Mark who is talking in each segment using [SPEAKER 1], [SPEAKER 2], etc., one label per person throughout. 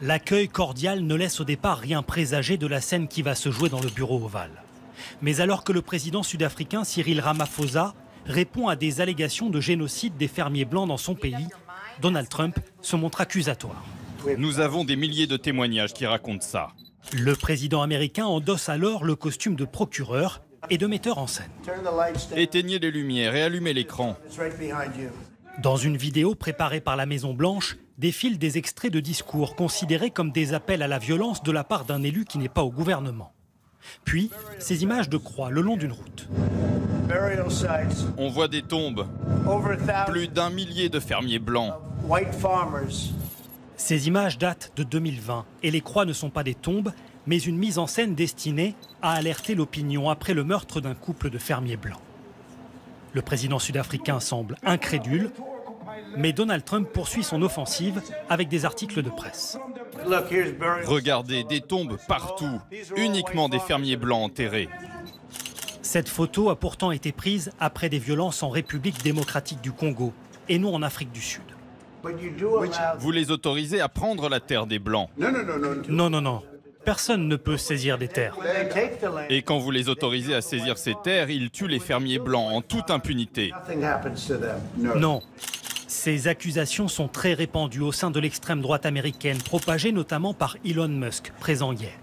[SPEAKER 1] L'accueil cordial ne laisse au départ rien présager de la scène qui va se jouer dans le bureau ovale. Mais alors que le président sud-africain Cyril Ramaphosa répond à des allégations de génocide des fermiers blancs dans son pays, Donald Trump se montre accusatoire.
[SPEAKER 2] Nous avons des milliers de témoignages qui racontent ça.
[SPEAKER 1] Le président américain endosse alors le costume de procureur et de metteur en scène.
[SPEAKER 2] Éteignez les lumières et allumez l'écran.
[SPEAKER 1] Dans une vidéo préparée par la Maison-Blanche, défilent des extraits de discours considérés comme des appels à la violence de la part d'un élu qui n'est pas au gouvernement. Puis, ces images de croix le long d'une route.
[SPEAKER 2] On voit des tombes. Plus d'1 millier de fermiers blancs.
[SPEAKER 1] Ces images datent de 2020 et les croix ne sont pas des tombes, mais une mise en scène destinée à alerter l'opinion après le meurtre d'un couple de fermiers blancs. Le président sud-africain semble incrédule, mais Donald Trump poursuit son offensive avec des articles de presse.
[SPEAKER 2] Regardez, des tombes partout, uniquement des fermiers blancs enterrés.
[SPEAKER 1] Cette photo a pourtant été prise après des violences en République démocratique du Congo et non en Afrique du Sud.
[SPEAKER 2] Vous les autorisez à prendre la terre des Blancs.
[SPEAKER 1] Non. Personne ne peut saisir des terres.
[SPEAKER 2] Et quand vous les autorisez à saisir ces terres, ils tuent les fermiers blancs en toute impunité.
[SPEAKER 1] Non. Ces accusations sont très répandues au sein de l'extrême droite américaine, propagées notamment par Elon Musk, présent hier.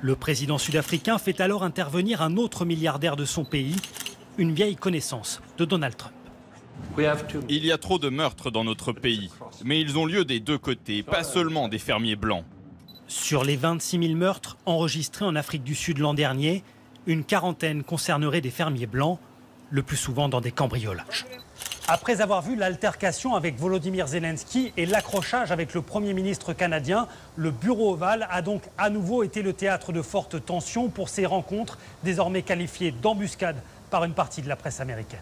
[SPEAKER 1] Le président sud-africain fait alors intervenir un autre milliardaire de son pays, une vieille connaissance de Donald Trump.
[SPEAKER 2] Il y a trop de meurtres dans notre pays, mais ils ont lieu des deux côtés, pas seulement des fermiers blancs.
[SPEAKER 1] Sur les 26 000 meurtres enregistrés en Afrique du Sud l'an dernier, une quarantaine concernerait des fermiers blancs, le plus souvent dans des cambriolages. Après avoir vu l'altercation avec Volodymyr Zelensky et l'accrochage avec le Premier ministre canadien, le bureau ovale a donc à nouveau été le théâtre de fortes tensions pour ces rencontres, désormais qualifiées d'embuscades par une partie de la presse américaine.